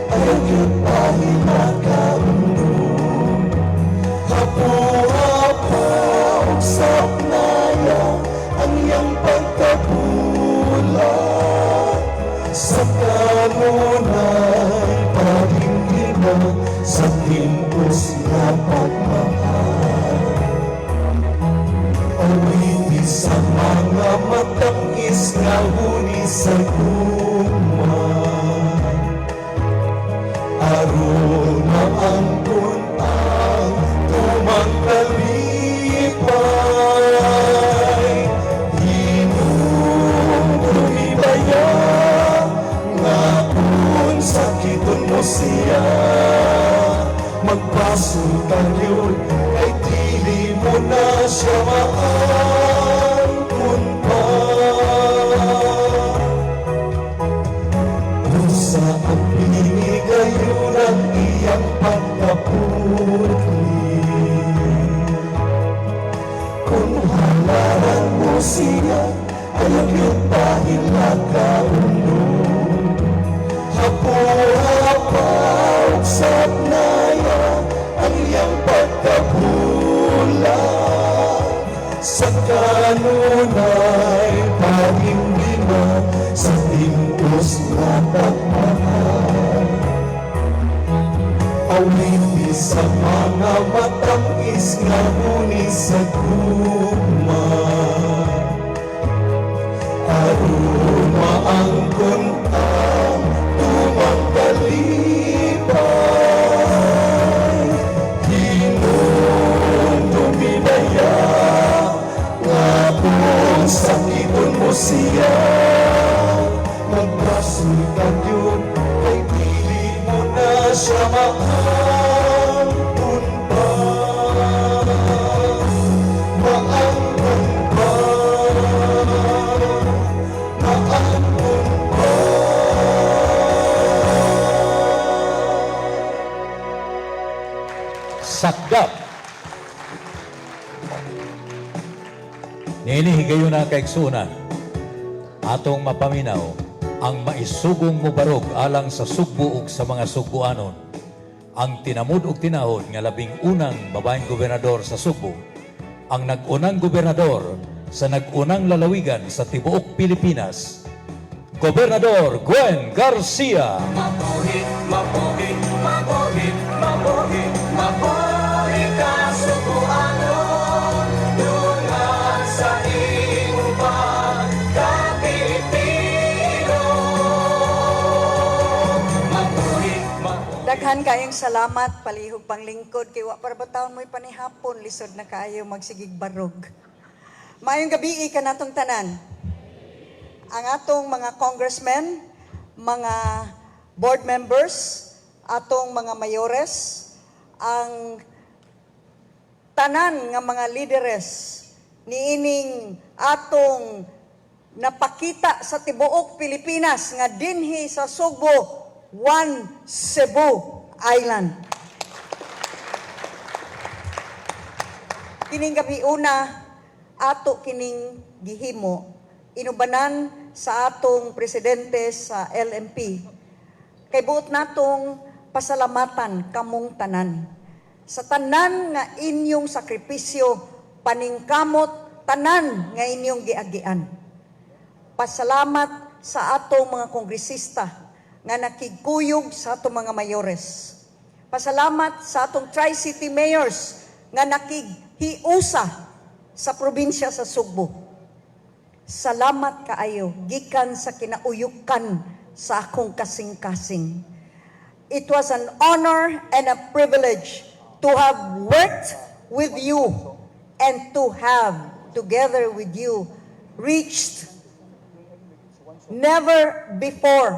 ayaw yun pahilakaon. Hapu-hapaw sa naya ang iyang pagkabulat. Sa kanunay pag-ina sa timpos na pagmahal. Awiti sa mga matangis nga huni sa guman. Aron maangkon ang tumang kalipay. Hinong tumibaya nga kung sakiton mo siya. Magpasultan yun ay dili mo na siya maangkon pa. Sa ang pinigayon ang iyang pagkaputli. Kung halaran mo siya, ayaw yung pahilakaon. Hapu-hapaw sa naya ang iyang pagkabulat. Sa kanunay pag-imbina sa timpos na pagmahal. Awiti sa mga matangis nga huni sa guman. Aron maangkon ang tumang kalipay. Hinong tumibaya nga kung sakiton mo siya. Magpasultan yun kay dili mo na siya maangkon pa. Maangkon pa. Maangkon pa. Sakdap. Ninihigayon na kaigsunan, atong mapaminaw, ang maisugong mo barog alang sa sugbo ug sa mga sugbuanon, ang tinamud ug tinahod nga labing unang babaeng gobernador sa Sugbo, ang nag-unang gobernador sa nag-unang lalawigan sa tibuok Pilipinas, Gobernador Gwen Garcia. Mabuhi, mabuhi, mabuhi, mabuhi, mabuhi ka Subuanon, dungan sa iyong pagka-Pilipino. Mabuhi, mabuhi. Daghan kayong salamat, palihog panglingkod, kay wa para bataon mo'y panihapon, lisod na kayo magsigig barog. Maayong gabi ka natong tanan. Ang atong mga congressmen, mga board members, atong mga mayores, ang tanan nga mga lideres niining atong napakita sa tibuok Pilipinas nga dinhi sa Sugbo, One Cebu Island. Kining gabi una, ato kining gihimo, inubanan sa atong presidente sa LMP. Kay buot natong pasalamatan kamong tanan. Sa tanan nga inyong sakripisyo, paningkamot, tanan nga inyong giagian. Pasalamat sa atong mga kongresista nga nakigkuyog sa atong mga mayores. Pasalamat sa atong Tri-City Mayors nga nakighiusa sa probinsya sa Sugbo. Salamat kaayo, gikan sa kinauyukan sa akong kasing-kasing. It was an honor and a privilege to have worked with you and to have, together with you, reached never before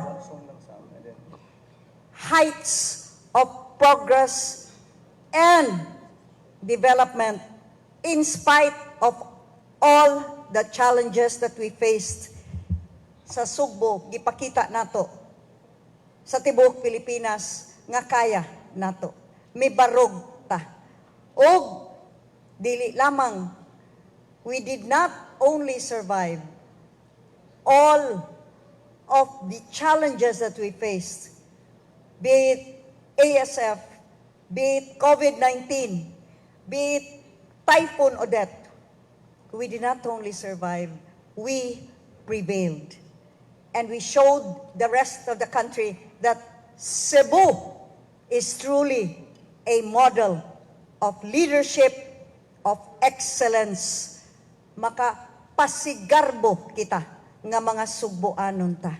heights of progress and development in spite of all the challenges that we faced sa Sugbo. Gipakita nato sa tibuok Pilipinas nga kaya nato. May barog ta. O dili lamang, we did not only survive all of the challenges that we faced, be it ASF, be it COVID-19, be it Typhoon Odette, we did not only survive, we prevailed. And we showed the rest of the country that Cebu is truly a model of leadership, of excellence. Makapasigarbo kita nga mga Sugboanon ta.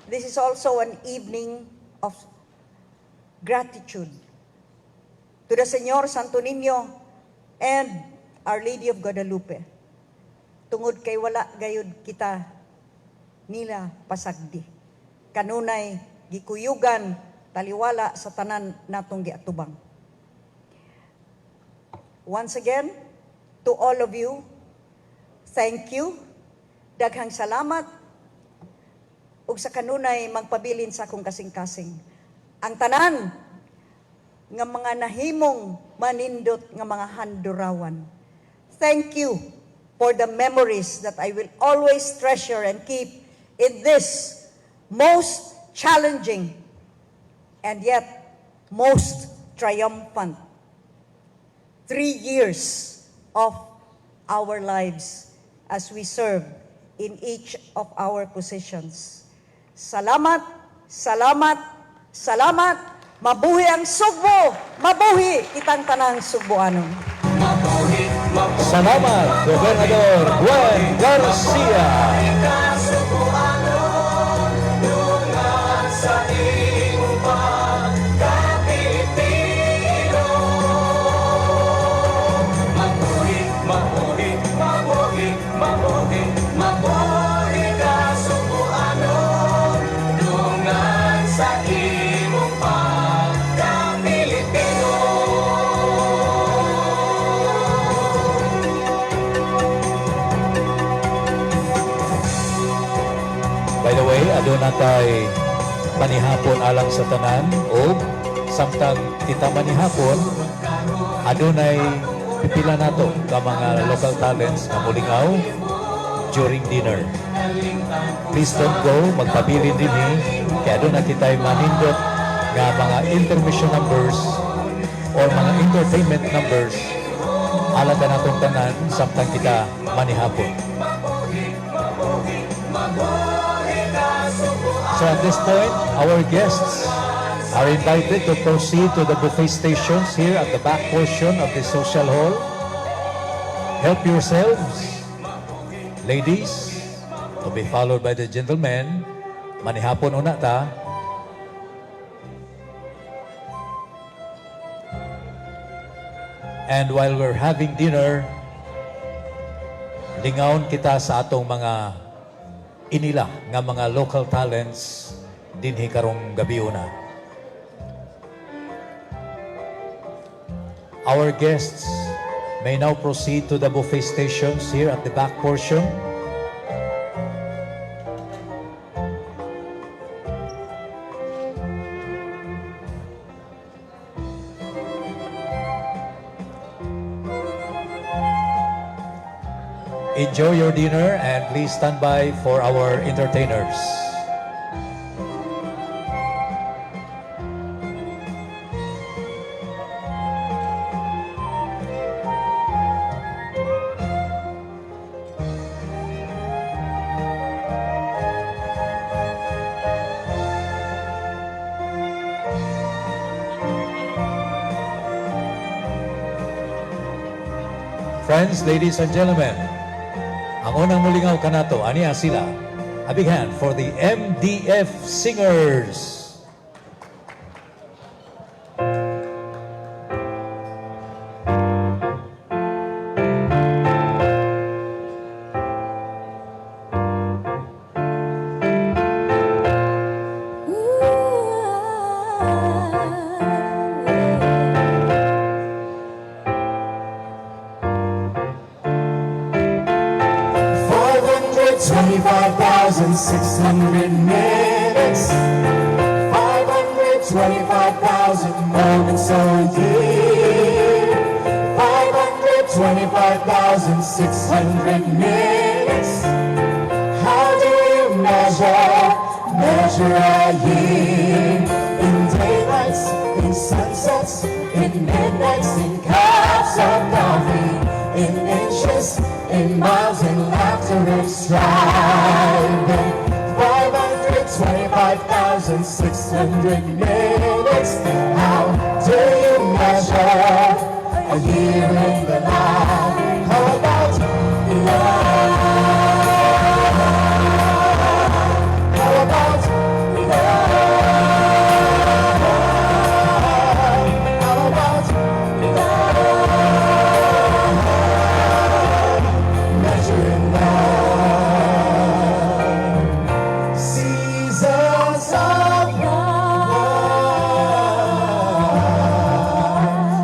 This is also an evening of gratitude to the Señor Santo Niño and Our Lady of Guadalupe. Tungod kay wala gayud kita nila pasagdi. Kanunay gikuyugan taliwala sa tanan natong giatubang. Once again, to all of you, thank you. Daghang salamat. Ug sa kanunay magpabilin sa akong kasing-kasing. Ang tanan nga mga nahimong manindot nga mga handurawan. Thank you for the memories that I will always treasure and keep in this most challenging and yet most triumphant 3 years of our lives as we serve in each of our positions. Salamat, salamat, salamat. Mabuhi ang Sugbo, mabuhi kitang tanang Sugboanon. Salamat, Gobernador Gwen Garcia. By the way, aduna kay manihapon alang sa tanan o samtang kita manihapon, adunay pipila nato ka mga local talents na mulingaw during dinner. Please don't go, magpabilin din kaya aduna kita'y manindot nga mga intermission numbers or mga entertainment numbers alang ka natong tanan samtang kita manihapon. So at this point, our guests are invited to proceed to the buffet stations here at the back portion of the social hall. Help yourselves, ladies, to be followed by the gentlemen. Manihapon una ta. And while we're having dinner, lingaon kita sa atong mga inila nga mga local talents dinhi karong gabi una. Our guests may now proceed to the buffet stations here at the back portion. Enjoy your dinner and please stand by for our entertainers. Friends, ladies and gentlemen, ang unang mulingaw kanato, aniya sila. A big hand for the MDF Singers. $25,600 minutes, 525,000 moments a year, 525,600 minutes. How do measure a year in daylights, in sunsets, in midnights, in cups of coffee, in inches, in miles, in laughter and strife. 525,600 minutes. How do you measure a year in the life? How about love? How about love? How about love? Measuring love. Seasons of love.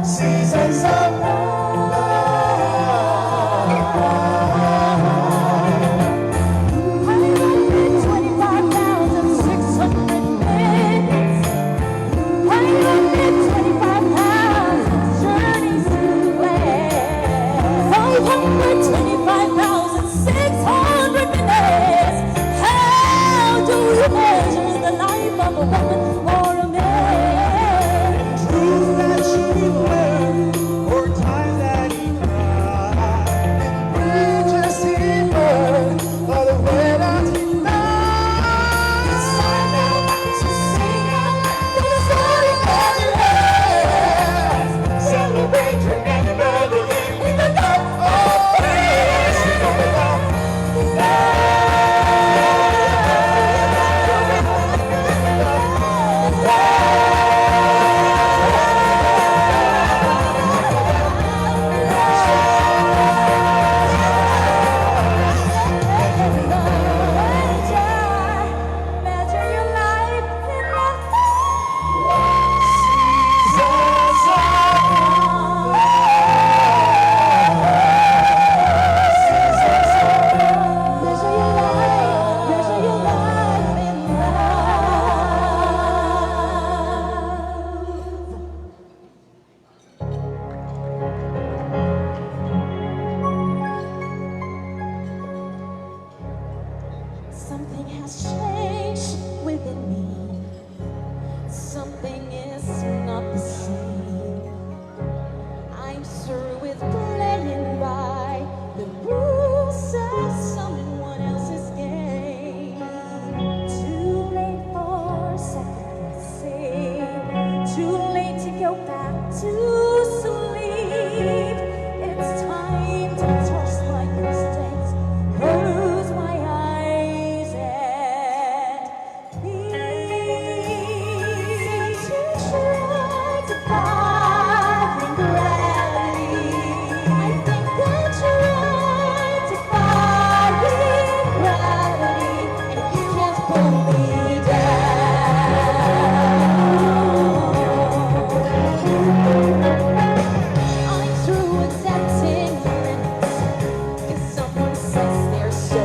Seasons of something has changed within me. Something is not the same. I'm through with playing by the rules of someone else's game. Too late for second guessing. Too late to go back to sleep. It's time to toss my instincts, close my eyes and leave. To try to find gravity. I think I tried to find gravity, and you can't pull me down. I'm through accepting limits, 'cause someone says they're so.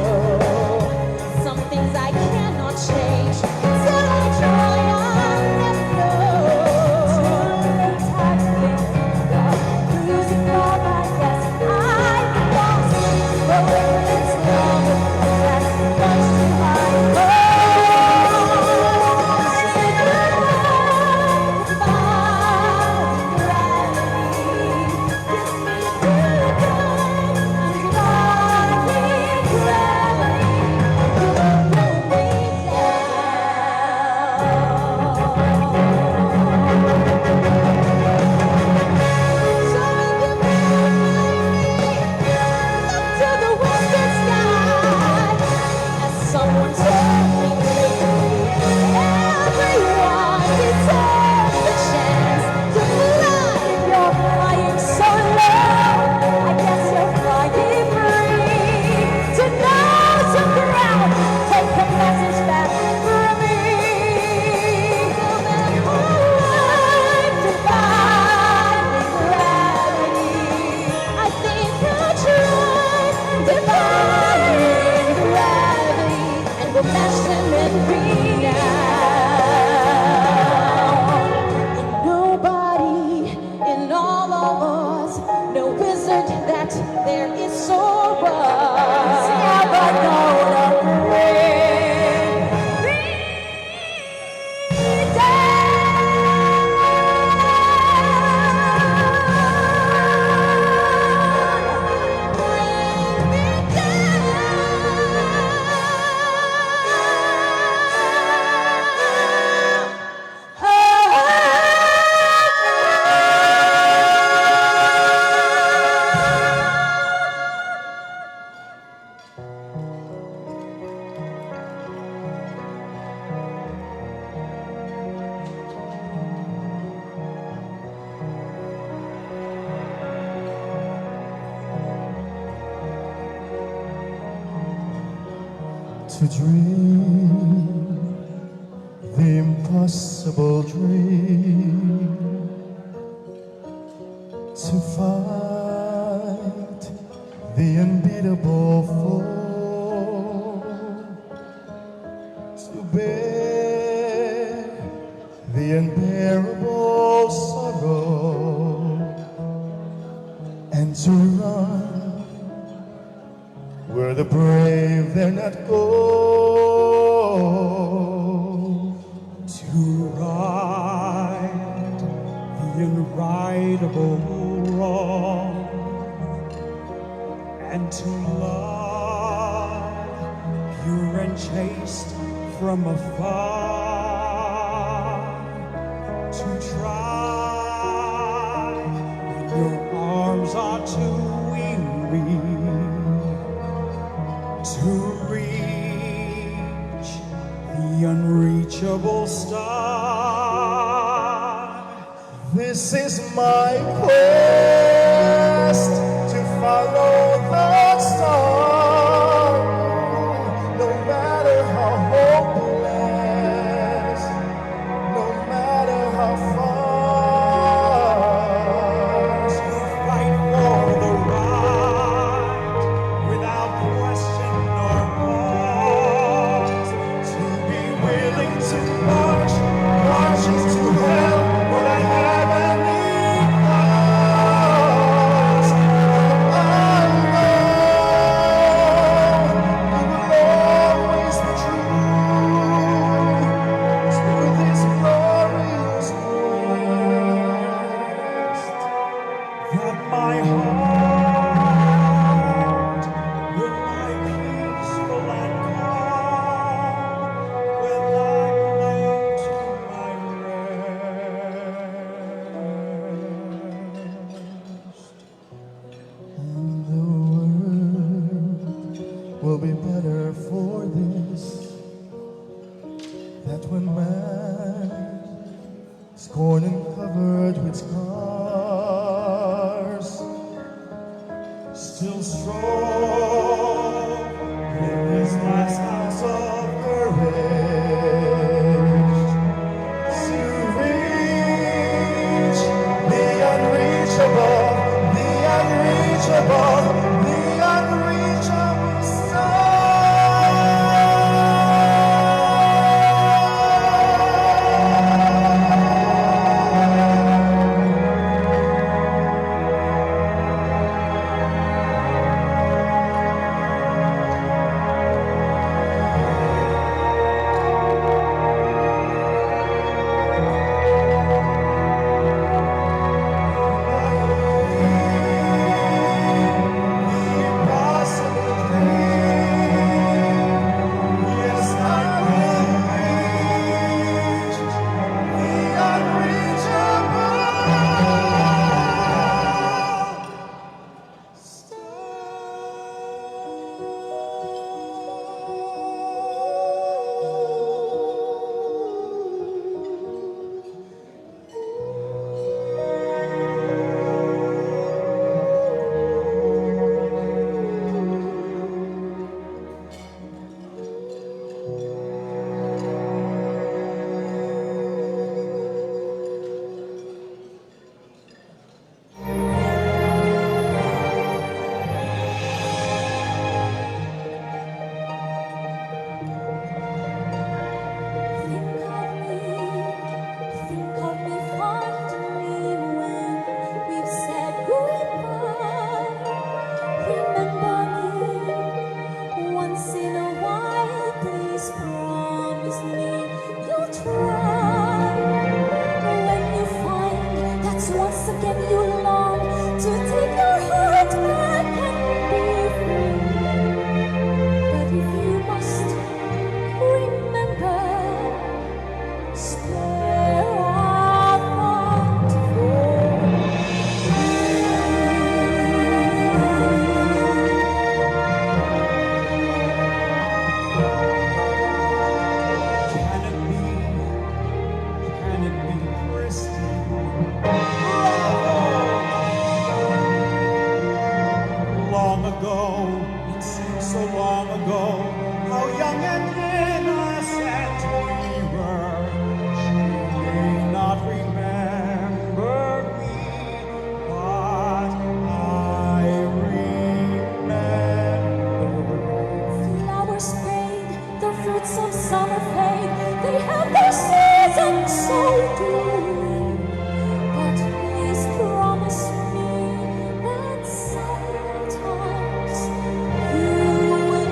Some things I cannot change, till I try, I'll never know. Too late, I've been losing love, I guess I've lost it. But when it's gone, that's much too high. Say goodbye to finding gravity. Kiss me goodbye and defying gravity. You won't pull me down. So you look to the western sky, as someone told me lately. Everyone deserves a chance to fly. If you're flying so low, I guess you're flying free. To know some ground, take the message back from me. You'll never arrive to finding gravity. I think I tried defying gravity, and we'll match them every now. And nobody in all of us, no wizard that there is so was ever gonna bring to dream the impossible dream, to fight the unbeatable foe, to bear the unbearable sorrow, and to run where the brave dare not go, to right the unrightable wrong, and to love pure and chaste from afar, to try when your arms are too weary, to reach the unreachable star. This is my quest, to follow the star, no matter how hopeless, no matter how far. To fight for the right without question or pause, to be willing to march into hell for the heavenly cause. I know you will always be true to this glorious quest, that my heart will lie peaceful and calm when I'm laid to my rest. And the world will be better for this, that when man is torn and covered with scars, still strong in his last ounce of courage, to reach the unreachable, the unreachable, the unreachable star. and the seasons so doing. But please promise me that sometimes you will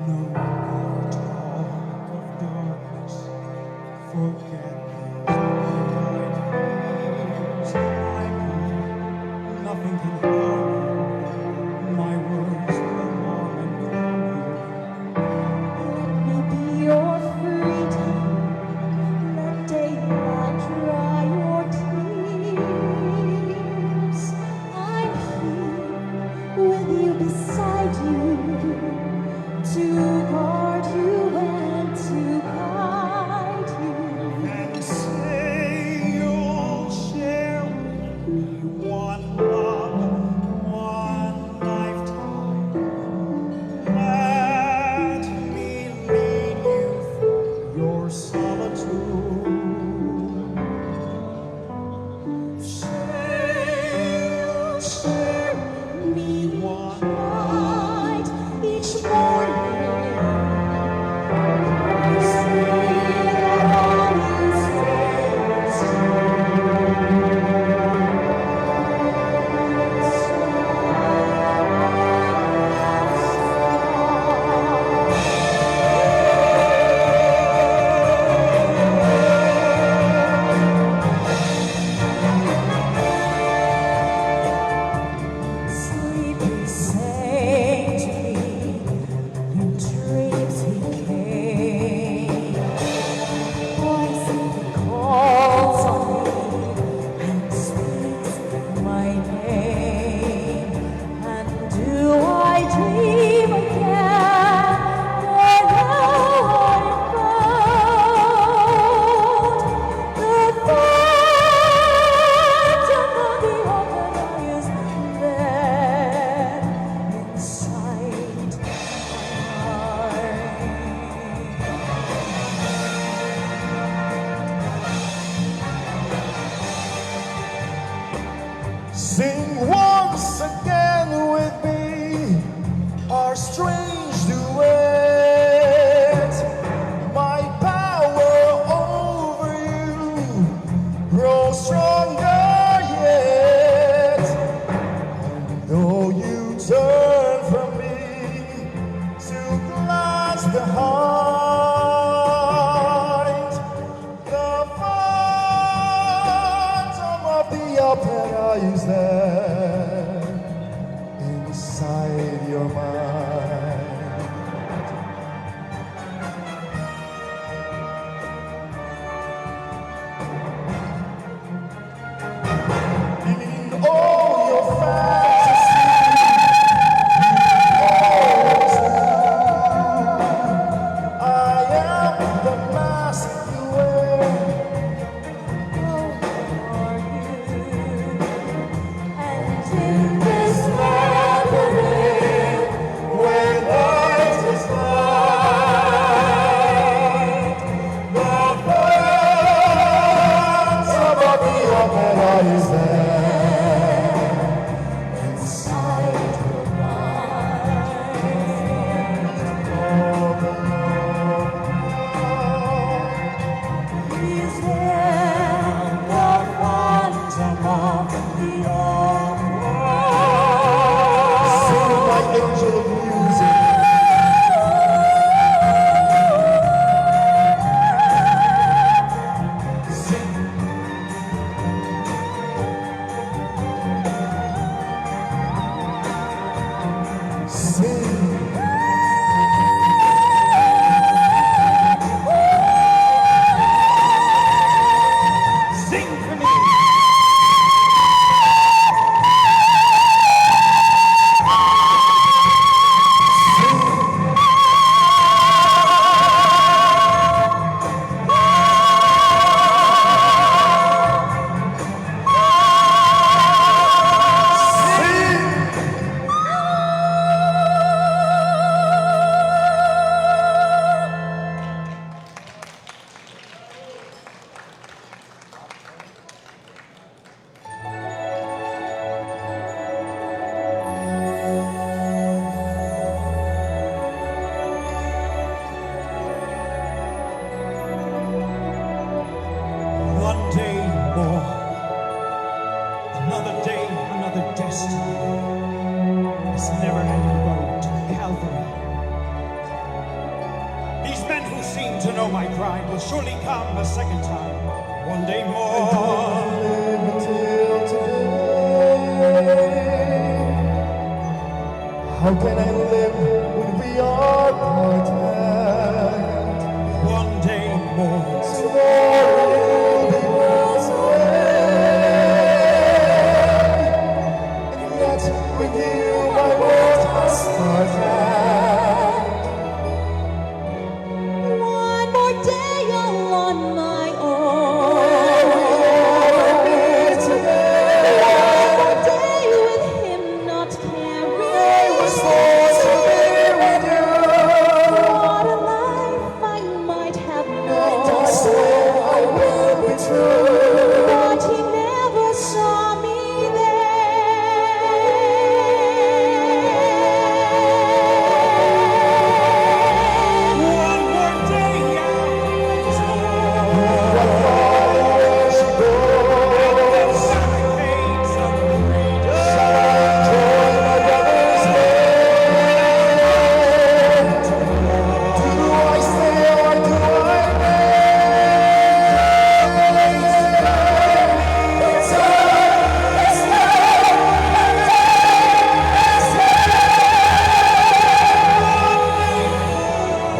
No more talk of darkness. Forget these fears. I know nothing can harm you. My words will warm and calm Let me be your freedom. Let daylight dry your tears. I'm here with you beside you to guard you and to guide you. and say you'll share with me one love, one lifetime. Let me lead you through your solitude. Say you'll share with me one Night, each morning, I see on his face. Sleepy sang to me, in dreams he came. Voice he calls on me and speaks my name. And do I dream again? For now I'm found. The phantom of the open eye is there inside my Sing once again with me our strange duet. My power over you grows stronger yet. Though you turn from me to glance behind, the phantom of the opera is there inside your mind. In all your fantasy, I am the mask you wear. and in this gathering, When light is light, the phantom of the opera is there inside your mind. is there the phantom of the opera? Sing my angel of music. Sing. surely come a second time, one day more. How can I live when we are parted? One day more. Tomorrow will be miles away. And yet with you my world has started. One more day all on my own. One more day with him not caring. What a life I might have known. But he never saw me there. One more day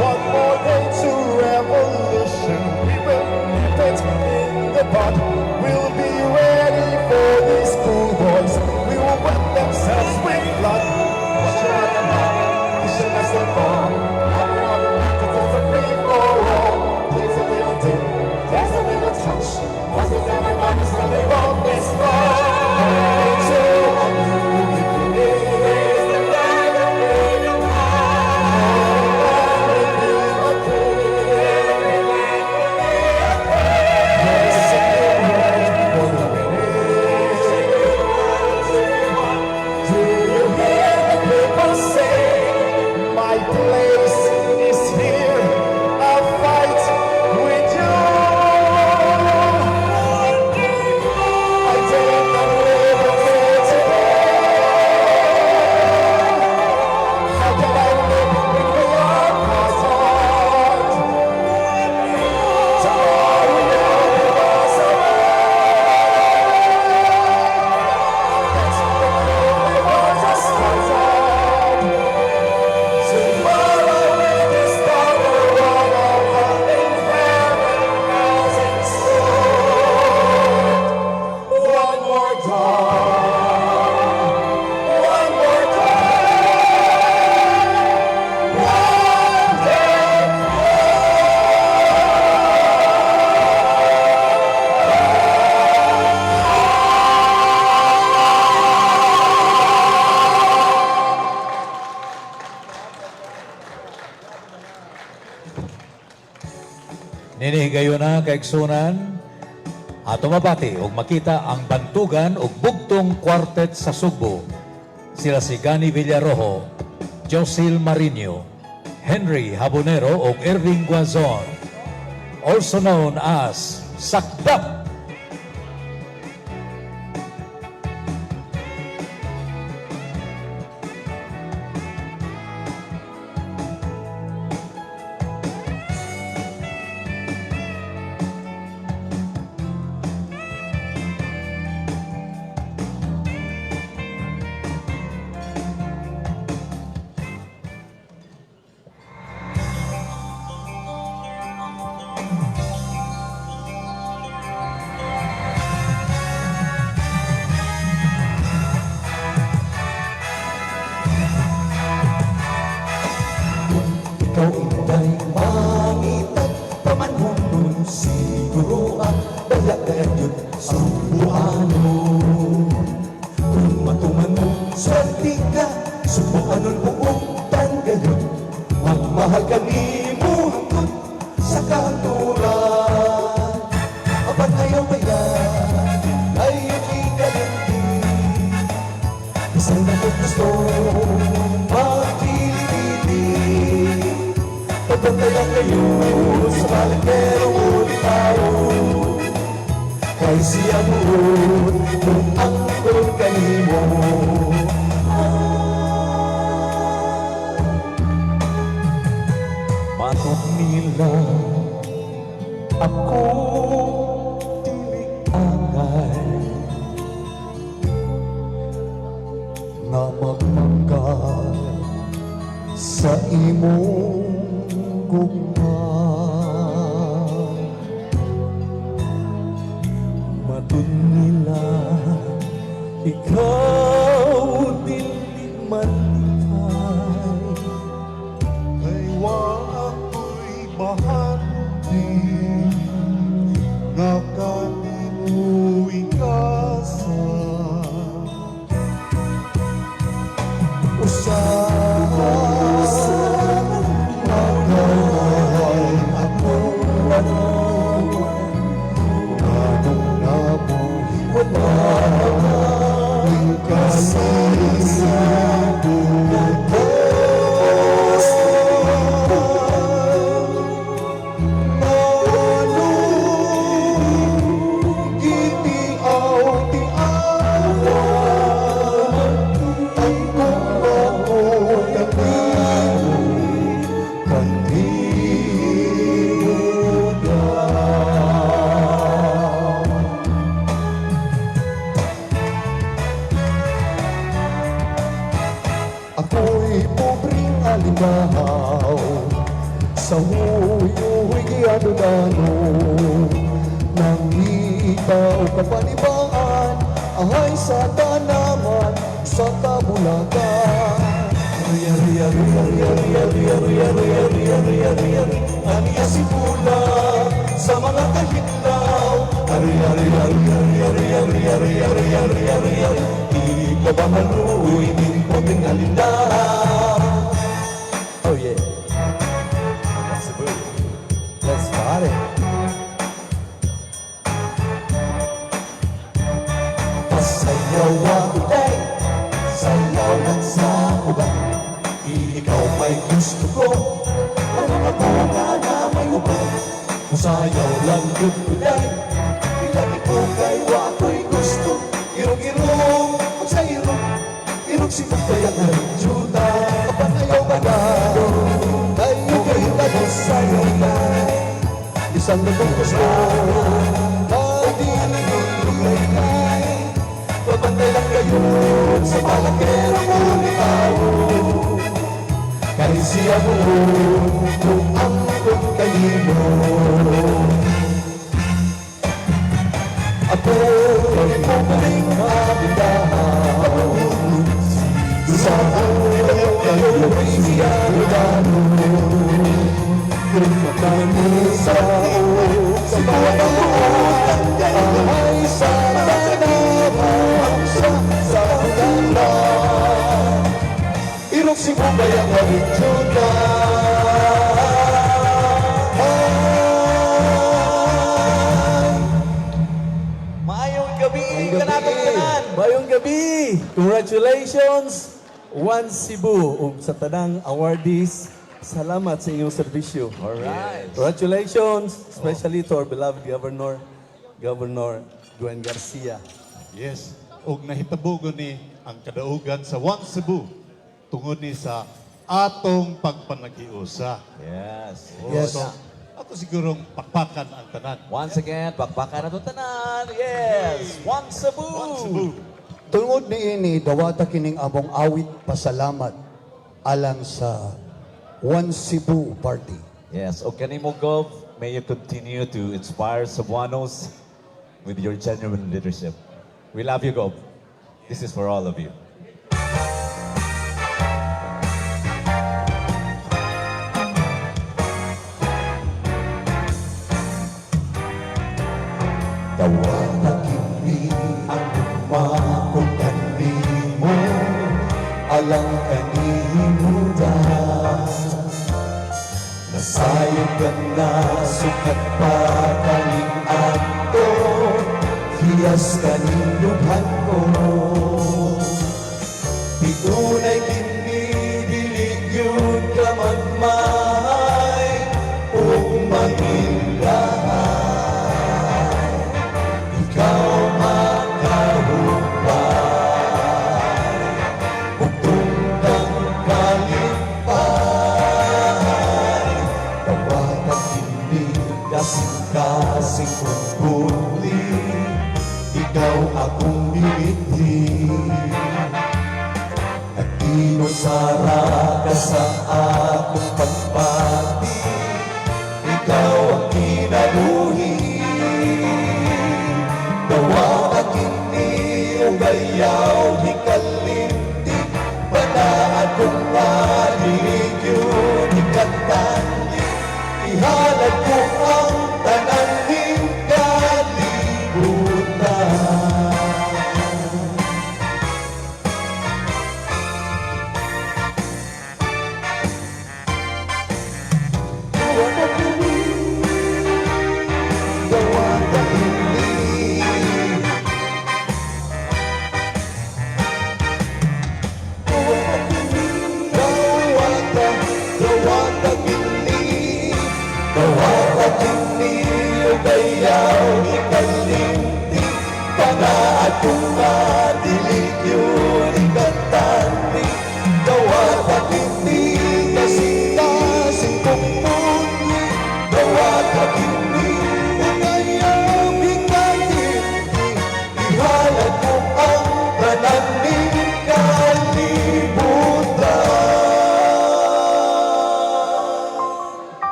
One more day to revolution. We will nip it in the bud. We'll be ready for these schoolboys. We will wet themselves with blood. Watch your other man, wishing us a fall. It's a free for all. There's a little dip, there's a little touch. Was it ever done? So they won't miss my place is here. I'll fight with you. I take the liberty today. How can I live when we are parted? Tomorrow will be miles away. That's when we want to start. Tomorrow will discover all of the inherent bells and sword. One more dawn, one more day, one day. Nini gayon na kaigsunan ato mabati ug makita ang bantugan ug bugtong quartet sa Sugbo. Sila si Gani Villarojo, Josil Marino, Henry Habonero ug Irving Guazon, also known as Sakdap. Ikaw inday mangitan, pamanhon nun siguro ang balagayan yun sa buano. Kung matuman mo, swerte ka, subukan nun buong tanggalon. Magmahal ka ni mo hanggang sa kanturan. Abang ayaw bayan, ayaw ikalimti. Isang nakot gusto, magpili-pili. Pagbantayan kayo sa balikero tao. Kay siya buod kung ang kanimo. Matok nila nga magmangkal sa imong gugma. Matun nila ikaw dili man likay, Kay wa ako'y bahati nga kanimu'y kasa. usahay magaway ako anong nabuhi wala kasaysayan ako'y pobreng alimahaw sa huyu'y giano-dano nang ikaw kapanibaan ahay sa tanaman sa kabulakan. Aniya si pula sa mga kahitlaw. Di ka ba maluoy ng puting alindaw? Oh yeah. Let's party. Pasayaw ako day, sayaw lang sa uban. Ikaw may gusto ko, parang ako nga na may uban. Masayaw lang yun ko day, ilagi ko kay wako'y gusto. Irong-irong, magsayirong, irong si Pagdayak na rinjuta. Kapag ayaw ka na, tayo kayo tayo sayaw na. Isang nagong gusto, pag-ibig-ibig-ibig. Pabantay lang kayo sa palakero mo ikaw. Kahit siya mo kung angkot kayo. Ako ay pumaling mabitaw sa ayaw kayo siya mo. Kung matamis sa pagkakutan ay sa tanawang sa pagkala. Irok si Bubay ang maritsuta. Maayong gabi, kanatong tanan. Maayong gabi. Congratulations, One Cebu ug sa tanang awardees. Salamat sa inyong serbisyo. Alright. Congratulations, especially to our beloved Governor, Governor Gwen Garcia. Yes, og nahitabugo ni ang kadaugan sa One Cebu tungod ni sa atong pagpanagiusa. Yes. Yes. So, ako sigurong pakpakan ang tanan. Once again, pakpakan na itong tanan. Yes. One Cebu. One Cebu. Tungod ni ini, dawata kining among awit pasalamat alang sa One Cebu Party. Yes. O kanimo, Gov, may you continue to inspire Cebuanos with your genuine leadership. We love you, Gov. This is for all of you. Dawata kini ang umakong kanimo alang kanimo da. Nasayod ka na sukat pa kaning ato, hiyas kaning lubhan ko. Pitunay kini diligyon ka magmay o mangindahan. Ikaw makahupay, bugtong kalipay. Tawagag hindi kasing-kasing kungkuli, ikaw akong niliti. Sinusara ka sa akong pagpati, ikaw ang kinabuhi. Dawa aking niugayaw, di kalimti, panaad kong maligyo, di katandi, ihalad ko ang tananing kalibutan.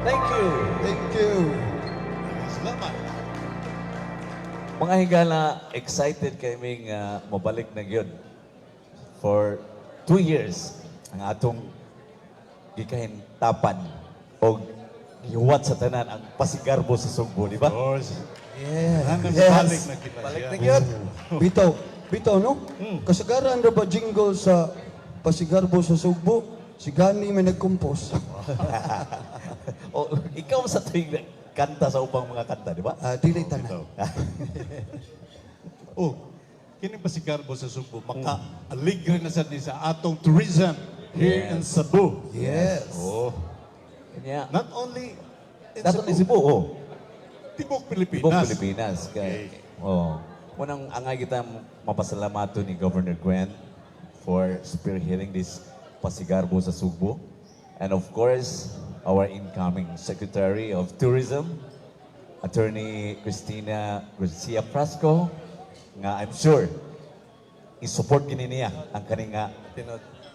Thank you. Thank you. Salamat. Mga higala, excited kaming mabalik na yun. For 2 years, ang atong gikahin tapan o gihuwat sa tanan ang pasigarbo sa Sugbo, di ba? Of course. Yeah. Nandang Yes. balik na kita Balik siya. na yun. Bitaw, no? Kasagaran ra ba jingle sa Pasigarbo sa Sugbo? Si Gani may nag-compose. O, ikaw sa tuwing kanta sa upang mga kanta, di ba? Dili tanan. Oh, kining pasigarbo sa Sugbo, maka-aligre na sad ni sa atong tourism here in Cebu. Yes. Oh, Kanya, not only in dato ni Cebu, Cebu, oh. Tibok Pilipinas. Tibok Pilipinas. Kaya, oh. Unang angay kita mapasalamato ni Governor Grant for spearheading this Pasigarbo sa Sugbo. And of course, our incoming Secretary of Tourism, Attorney Cristina Garcia Frasco, nga I'm sure i-support gini niya ang kaning nga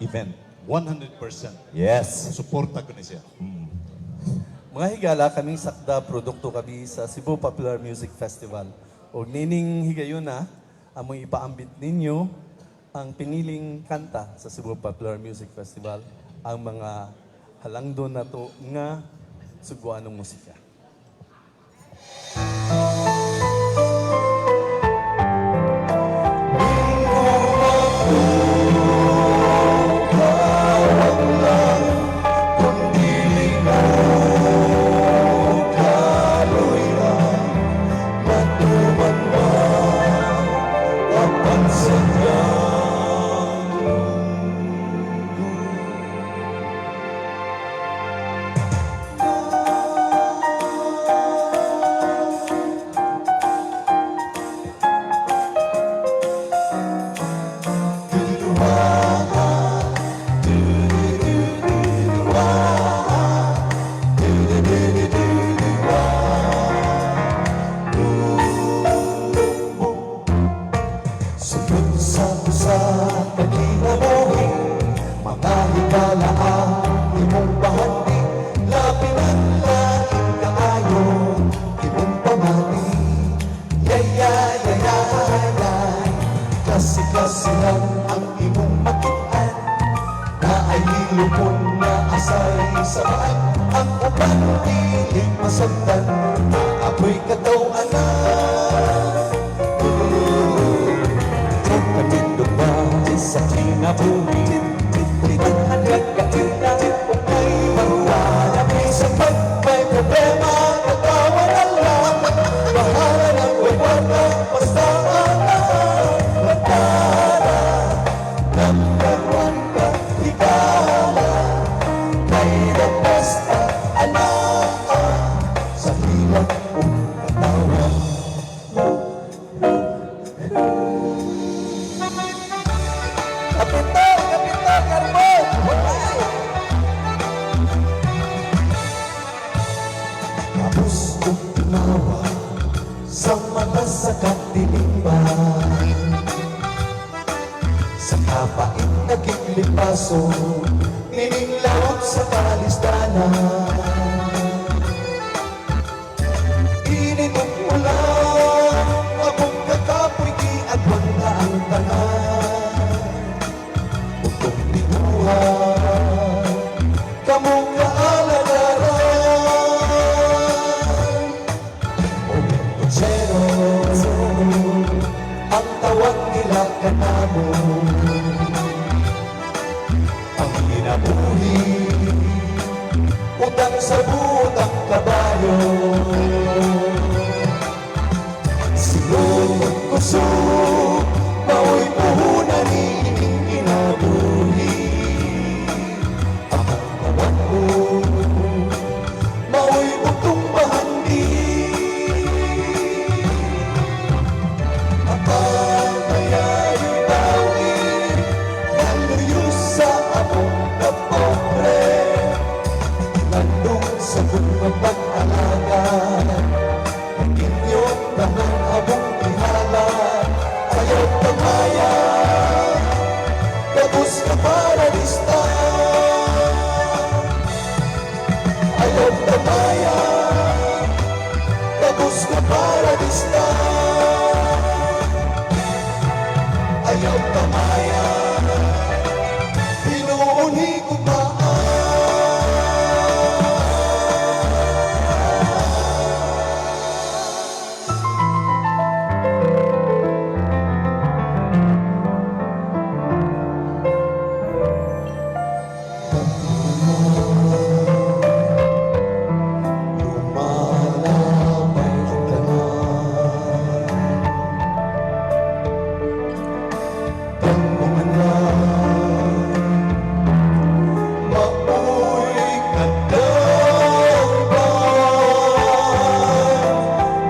event. 100%. Yes. Suporta ko ni siya. Mga higala, kaming sakda produkto kami sa Cebu Popular Music Festival. O nining higayon na, among ipaambit ninyo ang piniling kanta sa Cebu Popular Music Festival, ang mga halangdo na to nga Cebuanong musika. Kasi-kasihan ang imong makitaan na ay lupon na asay sa maan. Ang uban piling masagdan, apoy katawanan. Pagkatindog ba sa kinabuli, tinangan kagkaina, ukay mawala. Sa pagpay problema, katawan ang lang, bahala ng wala, basta number one ka, higala, kay the best sa hilang kong katawan. Kapito, Carbon! Tapos kong tinawa sa mata sa katilipan. braso, nininglaot sa kalistanan. Init ulan, akong kakapoy giagwang na ang tanan. Huwag kong binuhan, kamong kaalagaran. O Pintutsero, ang tawag nila kanamo. Ang ginabuhi, utang sa butang kabayo. Silong kusog, mao'y puhunan ining kinabuhi. Ang kawan ko, mao'y butong bahandi. Ang mayayo'y bawin, naluyos sa among kapobre. Landong sa buong pag-alaga, ang inyong tanang abong ihalan. Ayaw pamaya, tapos ka paradista. Ayaw pamaya, tapos ka paradista. Ayaw pamaya, pinuuni ko lumalabay ang tanan. Pagkumanan, mao'y kadampan.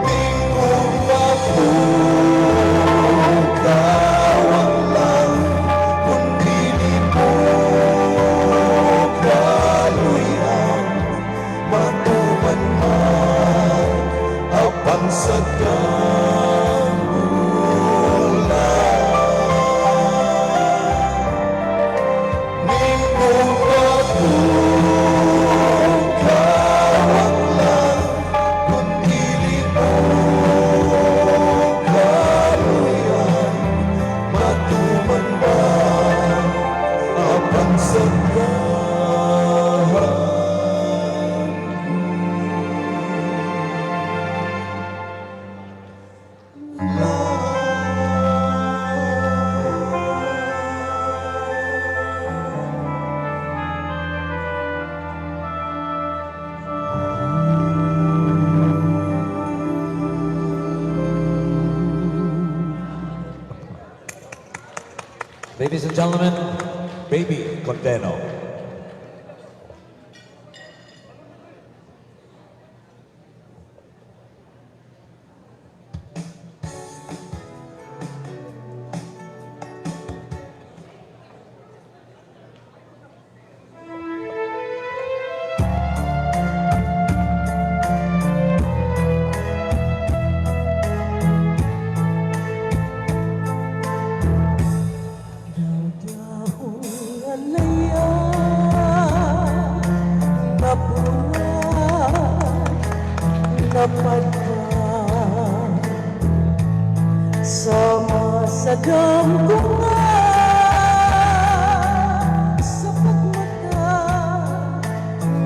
Bingong mapugawang lang, kundi di mo kaluyan. Matuman man ang pangsadang ulan. Bingong mapugawang lang, kundi di mo kaluyan. Matuman man ang pangsadang Ladies and gentlemen, Baby Cordero. Sama sa damgungan sa pagmata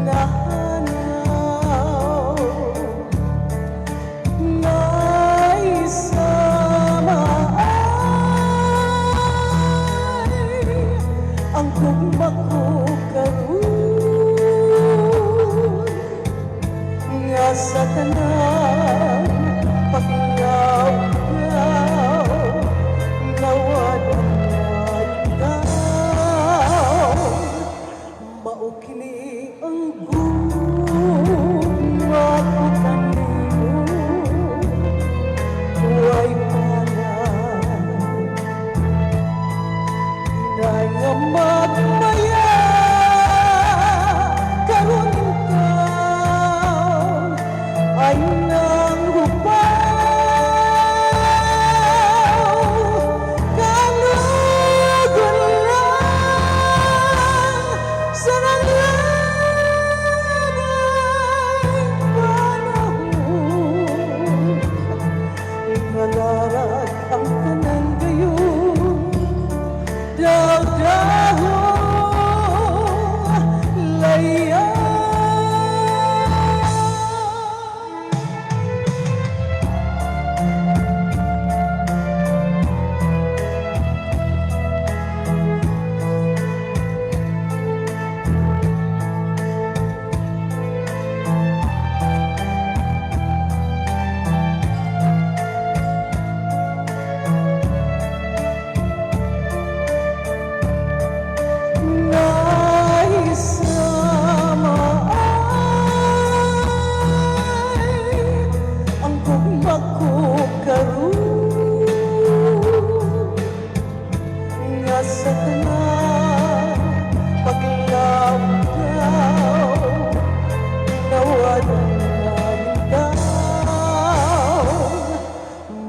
nahanaw naisama ay ang tugma ko karon nga sa tanang paglaw-law nawadan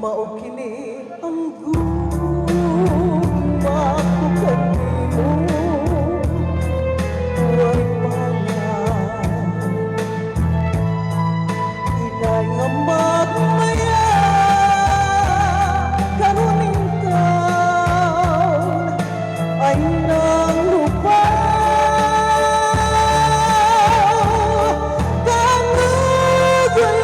mao kini ang gugma ko kanimo. Huwag pangan, inay nga magmaya, karuning taon ay nang lupaw. Kamugulan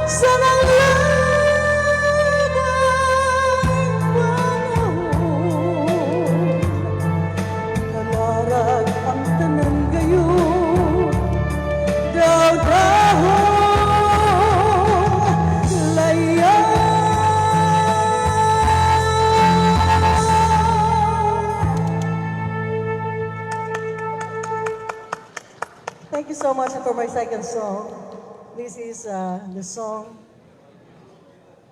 sa nalagay panahon, nalarag ang tanan gayon, daw-dahong Thank you so much. And for my second song, this is the song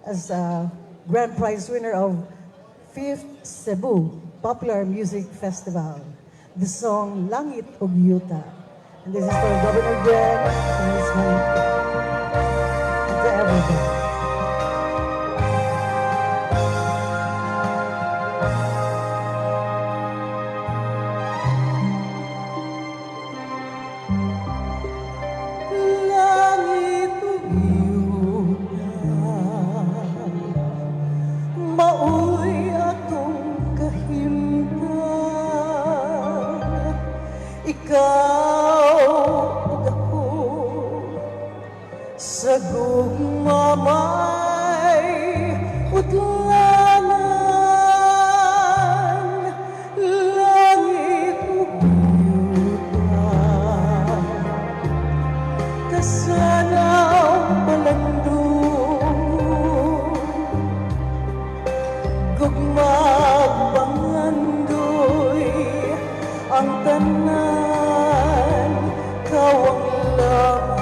as a grand prize winner of 5th Cebu Popular Music Festival. The song Langit ug Yuta. And this is for Governor Gwen and his wife, the Everyday. Langit ug yuta, maoy atong kahimtang. Ikaw ug ako sa gugmamay utlanan. Langit ug yuta, kasanaw palandong, gugmag pangandoy ang tanan kawang laman.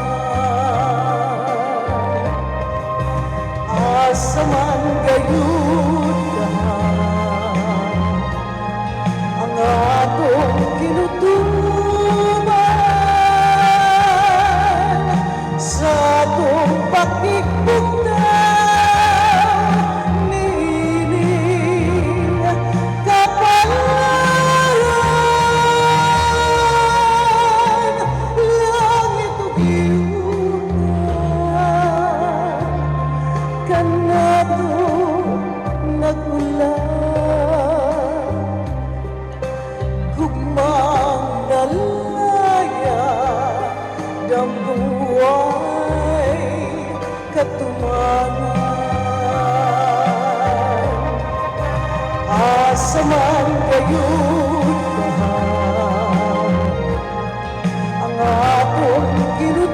Asa man gayud ang atong kinutuban sa atong pakikbugtaw niining kapalaran. Langit ug yuta, kanato nagulan, gugmang nalaya, dambuay katumanan. Asa man gayud ang atong kinutuban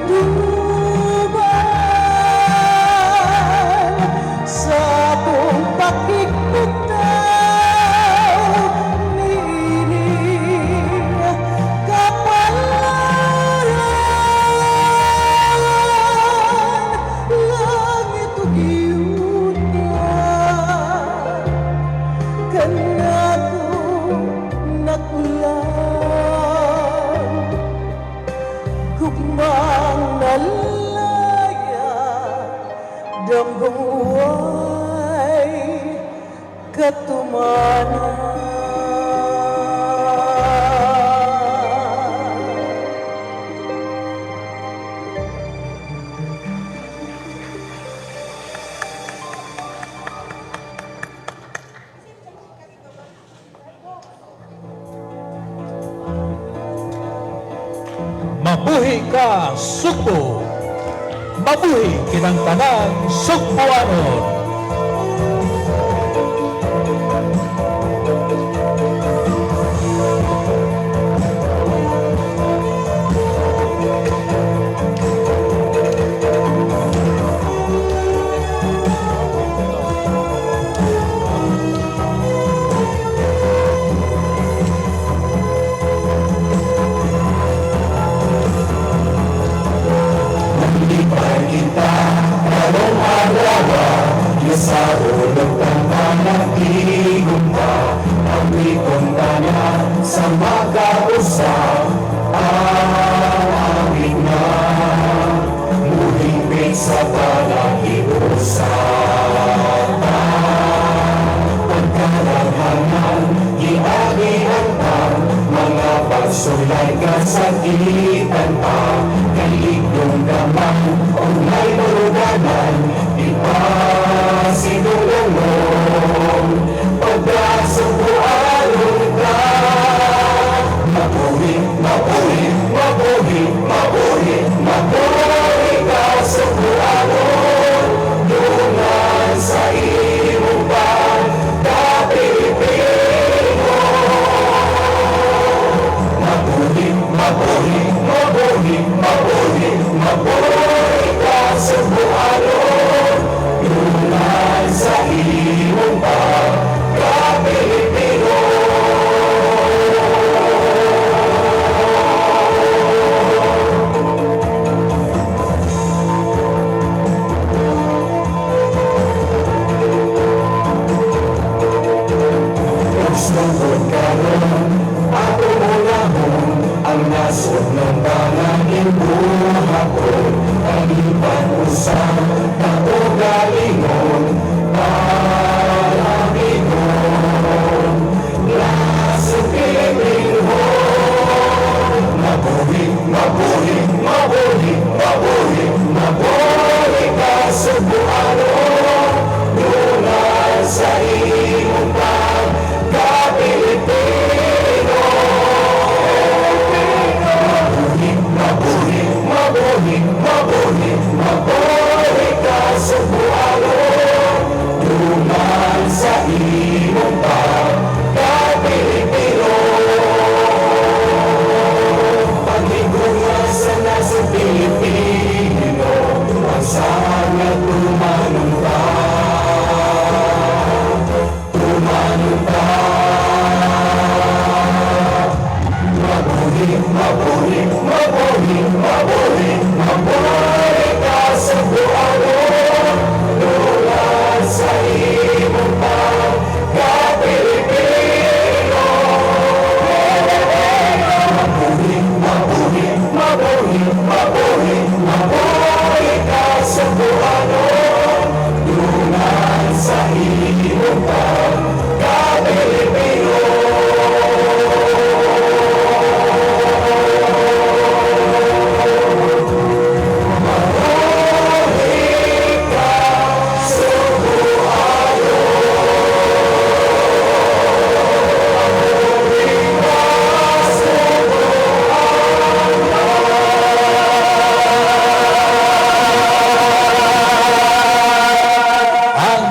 sa atong pakikbugtaw niining kapalaran. Langit ug yuta, kanato nagulan, gugmang nalaya, dambuay katumanan. Mabuhi ka, Sugbo! Mabuhi kinang tanang Sugboanon! sa ulog ng panahigong pa, pag-ikong tanan sa mag-ausap, awit na, muhing sa palahibo. Sulay kasakitan pa, kaligong damang, o may maruganan, di pa sinulong, pagdaso ko along ka. Mabuhi, mabuhi, mabuhi, mabuhi, mabuhi ka sa bualong, dungan sa imong pagka-Pilipino. Mabuhi, mabuhi, mabuhi, mabuhi, mabuhi ka sa bualong, dungan sa imong pagka-Pilipino. Sugod karon, ako unahon, ang nasod ng bangangin buhapon, kalipan usang kaugalingon, palamingon, nasod Pilipinhon. Mabuhi, mabuhi, mabuhi, mabuhi, mabuhi ka sa bualong, dungan sa imong pagka-Pilipino. Mabuhi, mabuhi, mabuhi, mabuhi ka sa bualong, dungan sa imong pagka-Pilipino. Paghigungan sa nasod Pilipino, ang sana tumanumpa. Tumanumpa. Mabuhi, mabuhi, mabuhi, mabuhi, mabuhi ka sa bualong, dungan sa imong pagka-Pilipino. Mabuhi, mabuhi, mabuhi, mabuhi, mabuhi ka sa bualong, dungan sa imong pagka-Pilipino.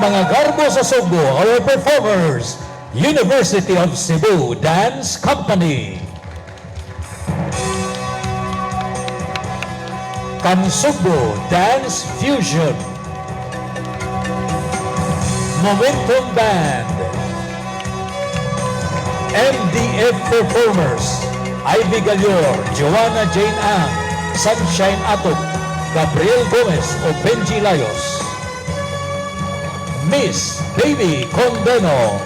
Mga garbo sa Sugbo, our performers, University of Cebu Dance Company. Kansugbo Dance Fusion. Momentum Band. MDF Performers, Ivy Galior, Joanna Jane Ang, Sunshine Atog, Gabriel Gomez o Benji Layos. Miss Baby Condeno,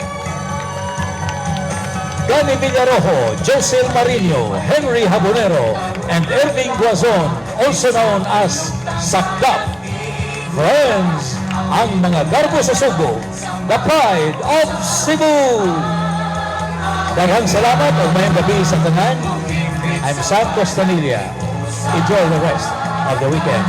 Gani Villarojo, Josel Marino, Henry Habonero, and Irving Guazon, also known as Sakdap. Friends, ang mga garbo sa Sugbo, the pride of Cebu. Daghang salamat o mayang gabi sa tanan. I'm Sam Costanilla. Enjoy the rest of the weekend.